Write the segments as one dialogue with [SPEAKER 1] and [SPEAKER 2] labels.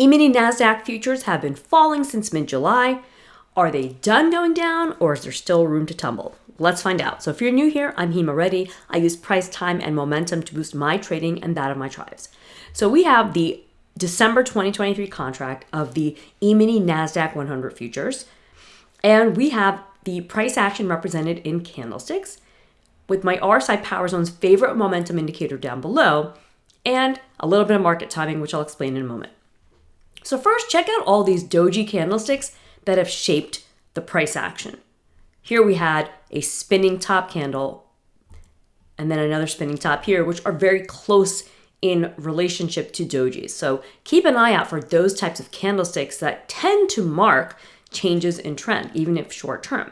[SPEAKER 1] E-mini Nasdaq futures have been falling since mid-July. Are they done going down, or is there still room to tumble? Let's find out. So if you're new here, I'm Hema Reddy. I use price, time, and momentum to boost my trading and that of my tribes. So we have the December 2023 contract of the E-mini Nasdaq 100 futures, and we have the price action represented in candlesticks with my RSI Power Zone's favorite momentum indicator down below, and a little bit of market timing, which I'll explain in a moment. So first, check out all these doji candlesticks that have shaped the price action. Here we had a spinning top candle and then another spinning top here, which are very close in relationship to dojis. So keep an eye out for those types of candlesticks that tend to mark changes in trend, even if short term.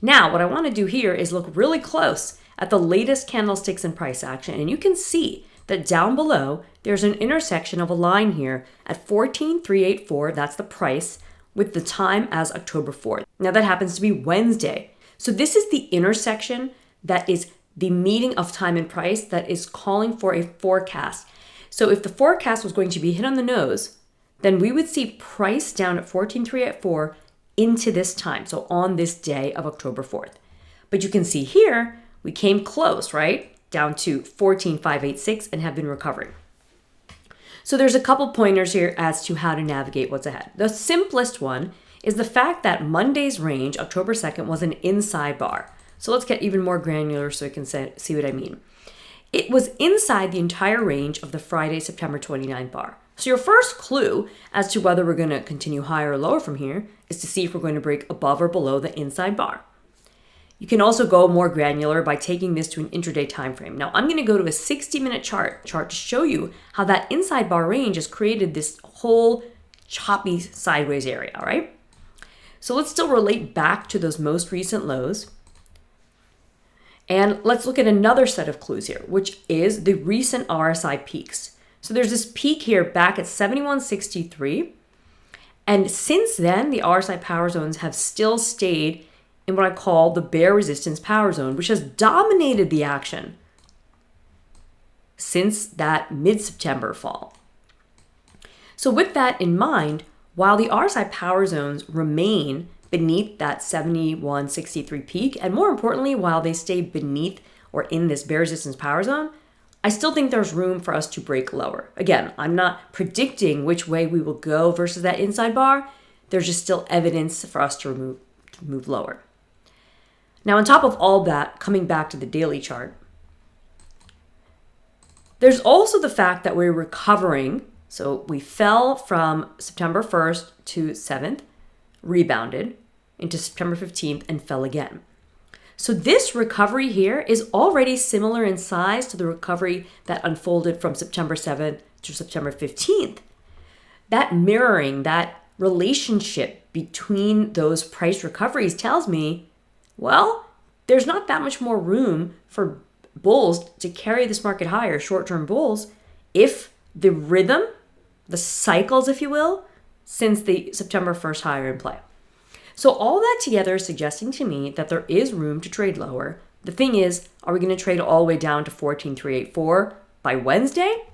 [SPEAKER 1] Now, what I want to do here is look really close at the latest candlesticks in price action, and you can see that down below, there's an intersection of a line here at 14,384, that's the price, with the time as October 4th. Now that happens to be Wednesday. So this is the intersection that is the meeting of time and price that is calling for a forecast. So if the forecast was going to be hit on the nose, then we would see price down at 14,384 into this time, so on this day of October 4th. But you can see here, we came close, right? Down to 14,586 and have been recovering. So there's a couple pointers here as to how to navigate what's ahead. The simplest one is the fact that Monday's range, October 2nd, was an inside bar. So let's get even more granular so you can see what I mean. It was inside the entire range of the Friday, September 29th bar. So your first clue as to whether we're going to continue higher or lower from here is to see if we're going to break above or below the inside bar. You can also go more granular by taking this to an intraday time frame. Now I'm going to go to a 60-minute chart to show you how that inside bar range has created this whole choppy sideways area, all right? So let's still relate back to those most recent lows. And let's look at another set of clues here, which is the recent RSI peaks. So there's this peak here back at 7163. And since then, the RSI power zones have still stayed in what I call the bear resistance power zone, which has dominated the action since that mid-September fall. So with that in mind, while the RSI power zones remain beneath that 7163 peak, and more importantly, while they stay beneath or in this bear resistance power zone, I still think there's room for us to break lower. Again, I'm not predicting which way we will go versus that inside bar. There's just still evidence for us to move lower. Now, on top of all that, coming back to the daily chart, there's also the fact that we're recovering. So we fell from September 1st to 7th, rebounded into September 15th, and fell again. So this recovery here is already similar in size to the recovery that unfolded from September 7th to September 15th. That mirroring, that relationship between those price recoveries tells me, well, there's not that much more room for bulls to carry this market higher, short-term bulls, if the rhythm, the cycles, if you will, since the September 1st high are in play. So all that together is suggesting to me that there is room to trade lower. The thing is, are we going to trade all the way down to 14,384 by Wednesday?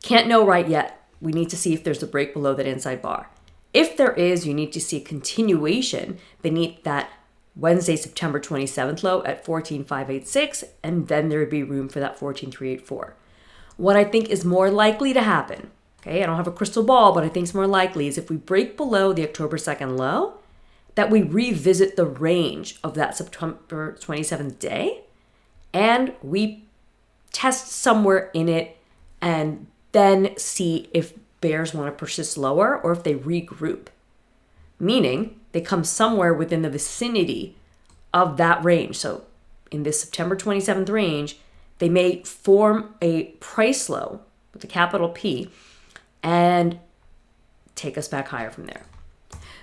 [SPEAKER 1] Can't know right yet. We need to see if there's a break below that inside bar. If there is, you need to see a continuation beneath that Wednesday, September 27th low at 14,586, and then there would be room for that 14,384. What I think is more likely to happen, okay, I don't have a crystal ball, but I think it's more likely is if we break below the October 2nd low, that we revisit the range of that September 27th day, and we test somewhere in it and then see if bears want to persist lower or if they regroup. Meaning they come somewhere within the vicinity of that range. So in this September 27th range, they may form a price low with a capital P and take us back higher from there.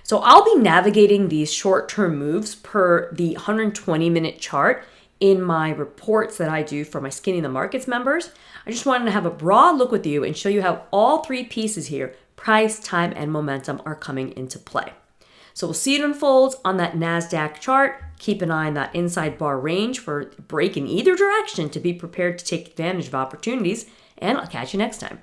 [SPEAKER 1] So I'll be navigating these short-term moves per the 120-minute chart in my reports that I do for my Skinning the Markets members. I just wanted to have a broad look with you and show you how all three pieces here, price, time, and momentum, are coming into play. So we'll see it unfolds on that NASDAQ chart. Keep an eye on that inside bar range for break in either direction to be prepared to take advantage of opportunities. And I'll catch you next time.